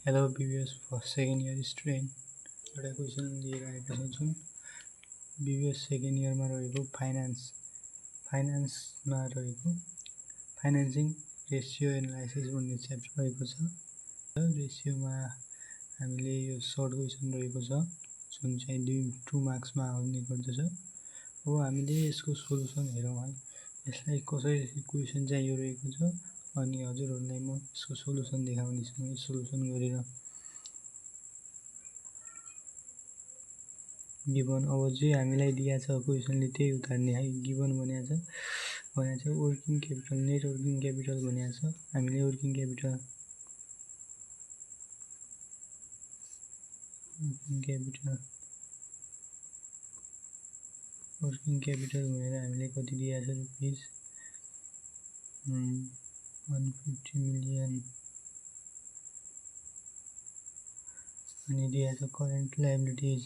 Hello BBS first second year student एउटा question लिएर आएको छु जुन बीबीएस सेकेन्ड इयरमा रहेको फाइनान्समा रहेको फाइनेन्सिङ रेसियो एनालाइसिस भन्ने च्याप्टर रहेको छ। रेसियोमा हामीले यो सर्ट क्वेसन रहेको छ जुन चाहिँ 2 मार्क्समा आउने गर्दछ। अब हामीले यसको सोलुसन हेरौँ है, यसलाई कसरी क्वेसन चाहिँ यो रहेको छ अनि हजुरहरूलाई म यसको सोलुसन देखाउनेछु। यो सोलुसन गरेर गिवन अब जे हामीलाई दिएको छ क्वेसनले त्यही उतार्ने है। गिवन भनेको छ working capital, net working capital भनेको छ। हामीले वर्किङ क्यापिटल भनेर हामीले कति दिएको छ रुपीस 150 मिलियन अनि दिएको छ करेन्ट लायबिलिटीज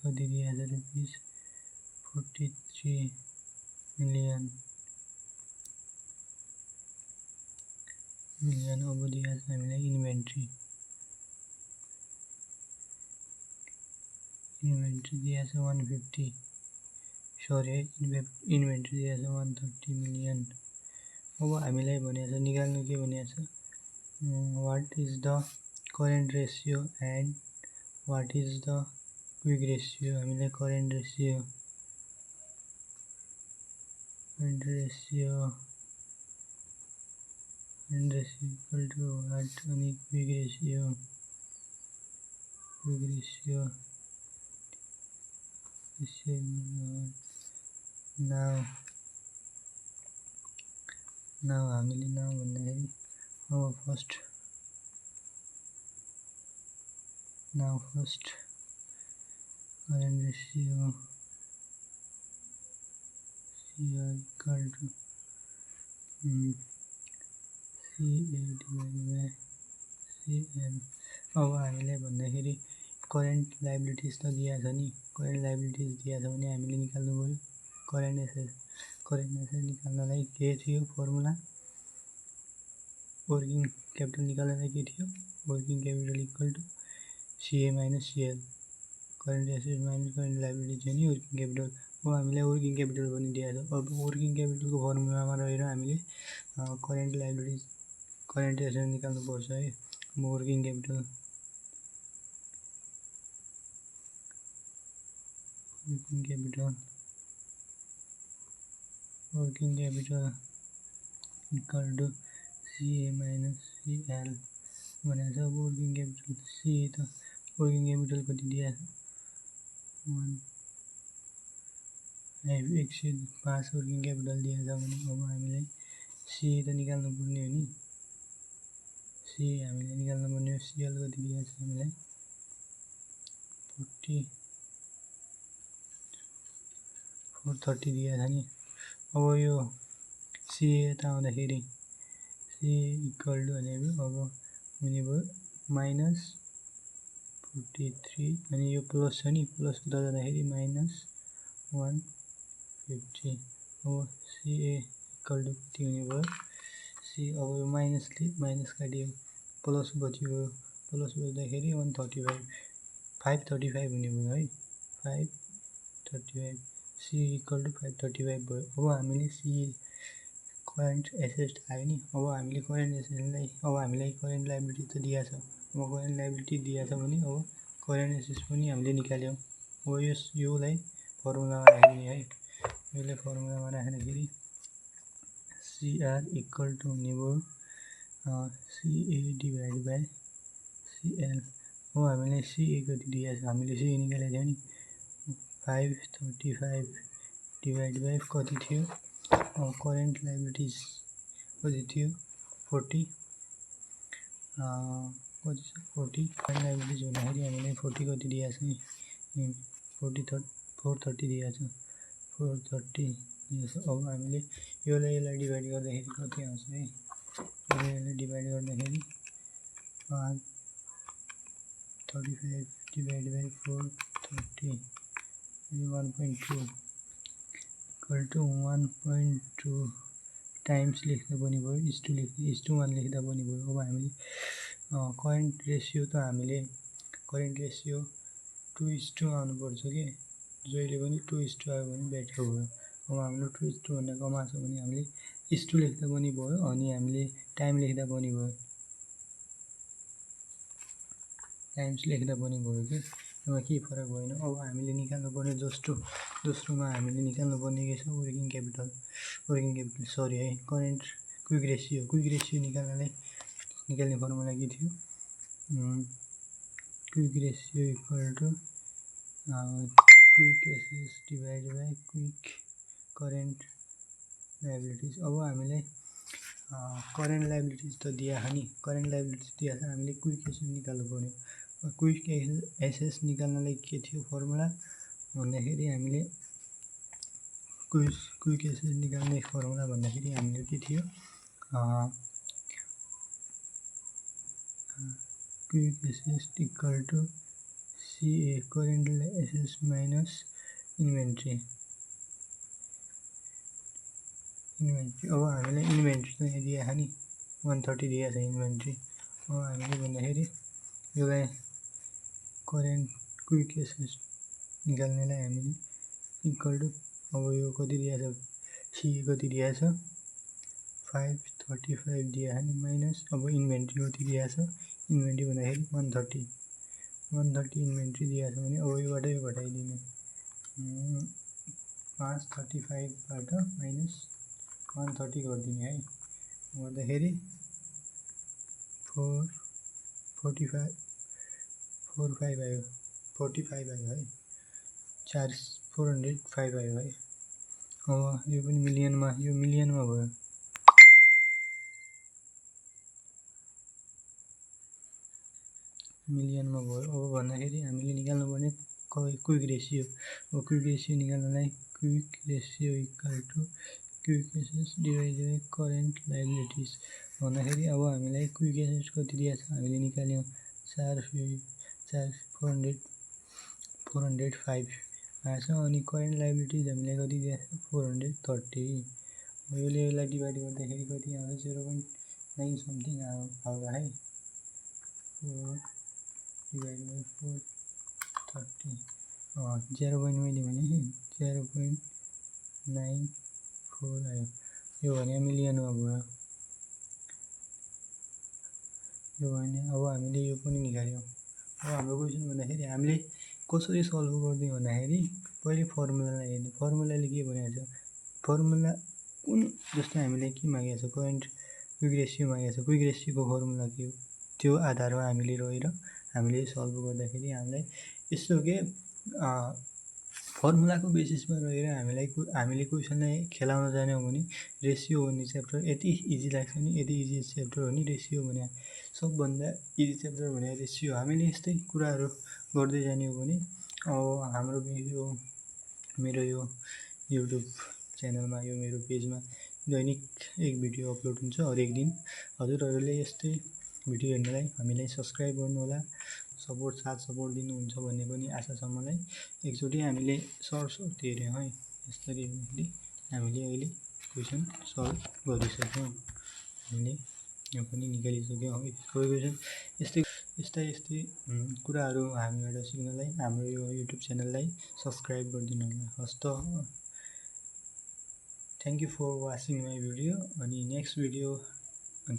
कति दिएको छ रुपीस 43 मिलियन। अब दिएको छ हामीलाई इन्भेन्ट्री दिएको छ 150 इन्भेन्ट्री दिएको छ 130 मिलियन। अब हामीलाई भनेको छ निकाल्नु के भनेको छ, what is the current ratio and what is the quick ratio. हामीलाई current ratio equal to what अनि क्विक रेसियो नाउ हामीले नाउ भन्दाखेरि अब first current ratio CR equal to CA divide by CL। अब हामीलाई भन्दाखेरि करेन्ट लायबिलिटीज त दिएको छ नि, करेन्ट लायबिलिटीज दिएको छ भने हामीले निकाल्नु पर्यो करेन्ट एसेट निकाल्नलाई के थियो फर्मुला, वर्किङ क्यापिटल निकाल्नलाई के थियो, working capital equal to CA minus CL, current asset minus current liability चाहिँ नि वर्किङ क्यापिटल। अब हामीलाई वर्किङ क्यापिटल पनि दिएको छ। अब वर्किङ क्यापिटलको फर्मुलामा रहेर हामीले करेन्ट लायबिलिटी करेन्ट एसेट निकाल्नु पर्छ है। Working capital equal to CA minus CL भनेको छ। अब वर्किङ क्यापिटल CA त वर्किङ क्यापिटल कति दिएको छ 105 वर्किङ क्यापिटल दिएको छ भने अब हामीलाई CA त निकाल्नु पर्ने हो नि, CA हामीले निकाल्नु पर्ने हो। CL कति दिएको छ हामीलाई 430 दिएको छ नि। अब यो CA यता आउँदाखेरि CA इक्वल टु भनेको अब हुने भयो माइनस 43 अनि यो प्लस छ नि, प्लस उता जाँदाखेरि माइनस 150। अब CA इक्वल टु कति हुने भयो अब यो माइनसले माइनस काट्यो प्लस बच्यो, प्लस बच्दाखेरि 535 हुने भयो है, 535 CA इक्वल टु 535 भयो। अब हामीले CA करेन्ट एसेट आयो नि। अब हामीले करेन्ट एसेटलाई अब हामीलाई करेन्ट लायबिलिटी त दिएको छ। अब करेन्ट लायबिलिटी दिएको छ भने अब करेन्ट एसेट पनि हामीले निकाल्यौँ। अब योलाई फर्मुलामा राख्ने है, यसलाई फर्मुलामा राख्दाखेरि CR इक्वल टु हुने भयो CA डिभाइड बाई CL। अब हामीलाई CA कति दिएको छ, हामीले CA निकालेको थियो नि 535 डिभाइड बाई कति थियो करेन्ट लायबिलिटीज कति थियो 40 करेन्ट लायबिलिटीज हुँदाखेरि हामीलाई 40 कति दिएको छ नि 430 दिएको छ 430 दिएको छ। अब हामीले यसलाई डिभाइड गर्दाखेरि कति आउँछ है, यसलाई डिभाइड गर्दाखेरि 35 divide by 430 1.2 equal to 1.2 times लेख्दा पनि भयो, /1 लेख्दा पनि भयो। अब हामीले करेन्ट रेसियो त हामीले करेन्ट रेसियो 2:1 आउनुपर्छ कि जहिले पनि 2:2 आयो भने बेटर भयो। अब हाम्रो 2:2 भन्दा कम आएको छ भने हामीले /2 लेख्दा पनि भयो अनि हामीले टाइम लेख्दा पनि भयो, टाइम्स लेख्दा पनि भयो कि यसमा केही फरक भएन। अब हामीले निकाल्नुपर्ने दोस्रोमा हामीले निकाल्नुपर्ने के छ वर्किङ क्यापिटल सरी है करेन्ट क्विक रेसियो निकाल्ने फर्मुला के थियो? Quick ratio equal to quick assets divide by quick current liabilities. अब हामीलाई करेन्ट लायबिलिटिज त दिएको नि, करेन्ट लायबिलिटिज दिएको छ, हामीले क्विक एसेट्स निकाल्नु पर्यो। क्विक एसेट्स निकाल्नलाई के थियो फर्मुला भन्दाखेरि हामीले क्विक एसेट्स निकाल्ने फर्मुला भन्दाखेरि हामीले के थियो? Quick assets equal to CA current assets minus inventory. अब हामीलाई इन्भेन्ट्री त यहाँ दिएको नि 130 दिएको छ इन्भेन्ट्री। अब हामीले भन्दाखेरि यसलाई करेन्ट क्विक एसेट्स निकाल्नेलाई हामीले इक्वल टू अब यो कति दिएको छ CA कति दिएको छ 535 दिएको नि माइनस अब इन्भेन्ट्री कति दिएको छ इन्भेन्ट्री भन्दाखेरि 130 इन्भेन्ट्री दिएको छ भने अब योबाट यो घटाइदिने 535 बाट माइनस 130 गरिदिने है, गर्दाखेरि 45 आयो 45 आयो है, 405 आयो है। अब यो पनि मिलियनमा भयो, अब भन्दाखेरि हामीले निकाल्नुपर्ने क्विक रेसियो। अब क्विक रेसियो निकाल्नलाई quick ratio equal to quick assets divide by current liabilities भन्दाखेरि अब हामीलाई क्विक एसेट्स कति दिएको छ हामीले निकाल्यौँ 405 आएछ अनि करेन्ट लायबिलिटिज हामीलाई कति दिएको छ 430। यसले यसलाई डिभाइड गर्दाखेरि कति आउँछ 0.9 समथिङ आउला है, 4 डिभाइड बाई 430 मैले भने 0.94 आयो। यो भने मिलियनमा भयो। यो भने अब हामीले यो पनि निकाल्यौँ। अब हाम्रो क्वेसन भन्दाखेरि हामीले कसरी सल्भ गर्ने भन्दाखेरि पहिले फर्मुलालाई हेर्ने, फर्मुलाले के भनेको छ, फर्मुला कुन जस्तो हामीलाई के मागेको छ करेन्ट क्विक रेसियो मागेको छ, क्विक रेसियोको फर्मुला के हो त्यो आधारमा हामीले रहेर हामीले सल्भ गर्दाखेरि हामीलाई यस्तो के फर्मुलाको बेसिसमा रहेर हामीले क्वेसनलाई खेलाउन जान्यौँ भने रेसियो भन्ने च्याप्टर यति इजी लाग्छ नि, यति इजी च्याप्टर हो नि रेसियो भने, सबभन्दा इजी च्याप्टर भने रेसियो। हामीले यस्तै कुराहरू गर्दै जान्यौँ भने अब हाम्रो मेरो यो युट्युब च्यानलमा यो मेरो पेजमा दैनिक एक भिडियो अपलोड हुन्छ हरेक दिन। हजुरहरूले यस्तै भिडियो हेर्नलाई हामीलाई सब्सक्राइब गर्नुहोला, साथ सपोर्ट दिनुहुन्छ भन्ने पनि आशा छ मलाई। एकचोटि हामीले सर्ट हेऱ्यौँ है, यसरी हेर्दाखेरि हामीले अहिले क्वेसन सल्भ गरिसक्यौँ, हामीले यो पनि निकालिसक्यौँ है। सबै क्वेसन यस्तै कुराहरू हामीबाट सिक्नलाई हाम्रो यो युट्युब च्यानललाई सब्सक्राइब गरिदिनु होला। हस् त, thank you for watching my video. अनि नेक्स्ट भिडियो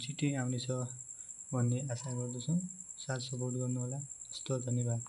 छिट्टै आउनेछ भन्ने आशा गर्दछौँ, साथ सपोर्ट गर्नुहोला। हस् त, धन्यवाद।